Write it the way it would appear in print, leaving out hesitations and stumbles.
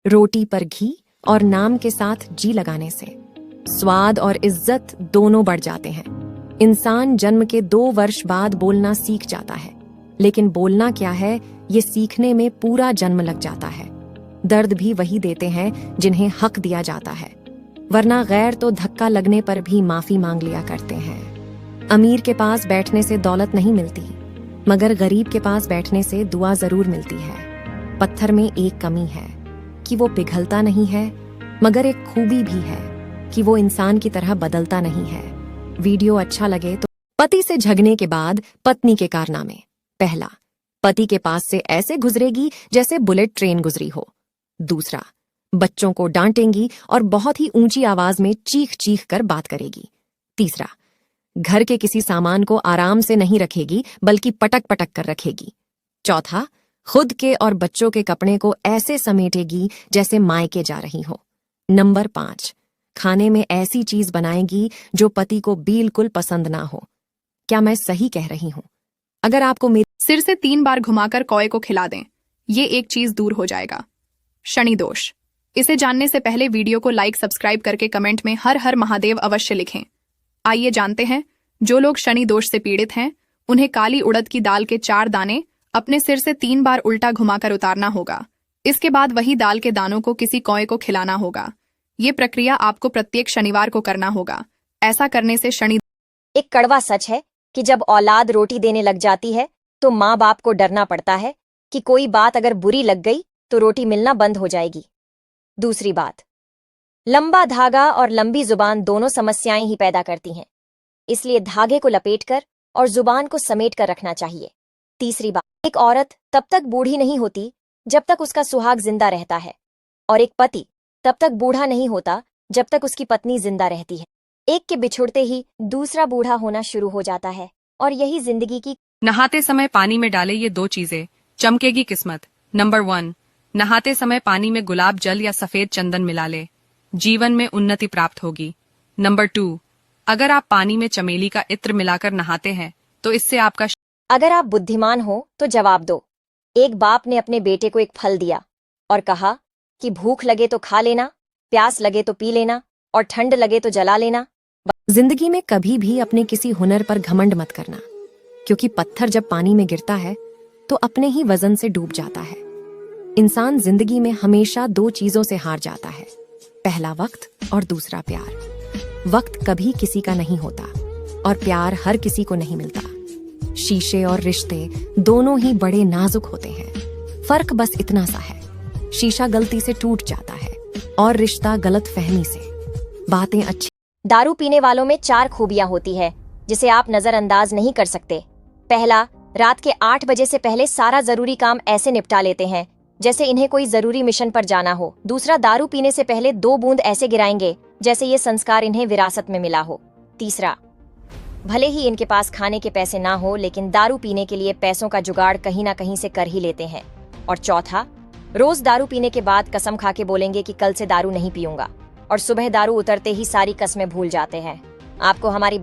रोटी पर घी और नाम के साथ जी लगाने से स्वाद और इज्जत दोनों बढ़ जाते हैं। इंसान जन्म के 2 वर्ष बाद बोलना सीख जाता है, लेकिन बोलना क्या है ये सीखने में पूरा जन्म लग जाता है। दर्द भी वही देते हैं जिन्हें हक दिया जाता है, वरना गैर तो धक्का लगने पर भी माफी मांग लिया करते हैं। अमीर के पास बैठने से दौलत नहीं मिलती, मगर गरीब के पास बैठने से दुआ जरूर मिलती है। पत्थर में एक कमी है कि वो पिघलता नहीं है, मगर एक खूबी भी है कि वो इंसान की तरह बदलता नहीं है। वीडियो अच्छा लगे तो पति से झगड़ने के बाद पत्नी के कारनामे। पहला, पति के पास से ऐसे गुजरेगी जैसे बुलेट ट्रेन गुजरी हो। दूसरा, बच्चों को डांटेंगी और बहुत ही ऊंची आवाज में चीख चीख कर बात करेगी। तीसरा, घर के किसी सामान को आराम से नहीं रखेगी बल्कि पटक पटक कर रखेगी। चौथा, खुद के और बच्चों के कपड़े को ऐसे समेटेगी जैसे मायके जा रही हो। नंबर 5, खाने में ऐसी चीज बनाएगी जो पति को बिल्कुल पसंद ना हो। क्या मैं सही कह रही हूं? अगर आपको मेरे सिर से 3 बार घुमाकर कौए को खिला दें, ये एक चीज दूर हो जाएगा। शनि दोष। इसे जानने से पहले वीडियो को लाइक सब्सक्राइब करके कमेंट में हर हर महादेव अवश्य लिखें। आइए जानते हैं, जो लोग शनि दोष से पीड़ित हैं उन्हें काली उड़द की दाल के 4 दाने अपने सिर से 3 बार उल्टा घुमाकर उतारना होगा। इसके बाद वही दाल के दानों को किसी कौए को खिलाना होगा। ये प्रक्रिया आपको प्रत्येक शनिवार को करना होगा। ऐसा करने से शनि। एक कड़वा सच है कि जब औलाद रोटी देने लग जाती है तो माँ बाप को डरना पड़ता है कि कोई बात अगर बुरी लग गई तो रोटी मिलना बंद हो जाएगी। दूसरी बात, लंबा धागा और लंबी जुबान दोनों समस्याएं ही पैदा करती हैं, इसलिए धागे को लपेटकर और जुबान को समेट कर रखना चाहिए। तीसरी बात, एक औरत तब तक बूढ़ी नहीं होती जब तक उसका सुहाग जिंदा रहता है, और एक पति तब तक बूढ़ा नहीं होता जब तक उसकी पत्नी जिंदा रहती है। एक के बिछुड़ते ही दूसरा बूढ़ा होना शुरू हो जाता है, और यही जिंदगी की। नहाते समय पानी में डाले ये 2 चीजें, चमकेगी किस्मत। नंबर 1, नहाते समय पानी में गुलाब जल या सफेद चंदन मिला ले, जीवन में उन्नति प्राप्त होगी। नंबर 2, अगर आप पानी में चमेली का इत्र मिलाकर नहाते हैं तो इससे आपका। अगर आप बुद्धिमान हो तो जवाब दो। एक बाप ने अपने बेटे को एक फल दिया और कहा कि भूख लगे तो खा लेना, प्यास लगे तो पी लेना, और ठंड लगे तो जला लेना। जिंदगी में कभी भी अपने किसी हुनर पर घमंड मत करना, क्योंकि पत्थर जब पानी में गिरता है तो अपने ही वजन से डूब जाता है। इंसान जिंदगी में हमेशा 2 चीजों से हार जाता है, पहला वक्त और दूसरा प्यार। वक्त कभी किसी का नहीं होता और प्यार हर किसी को नहीं मिलता। शीशे और रिश्ते दोनों ही बड़े नाजुक होते हैं, फर्क बस इतना सा है, शीशा गलती से टूट जाता है और रिश्ता गलत फहमी से। बातें अच्छी। दारू पीने वालों में 4 खूबियां होती है जिसे आप नजरअंदाज नहीं कर सकते। पहला, रात के 8 बजे से पहले सारा जरूरी काम ऐसे निपटा लेते हैं जैसे इन्हें कोई जरूरी मिशन पर जाना हो। दूसरा, दारू पीने से पहले 2 बूंद ऐसे गिराएंगे जैसे ये संस्कार इन्हें विरासत में मिला हो। तीसरा, भले ही इनके पास खाने के पैसे ना हो, लेकिन दारू पीने के लिए पैसों का जुगाड़ कहीं ना कहीं से कर ही लेते हैं। और चौथा, रोज दारू पीने के बाद कसम खा के बोलेंगे कि कल से दारू नहीं पीऊंगा, और सुबह दारू उतरते ही सारी कस्में भूल जाते हैं। आपको हमारी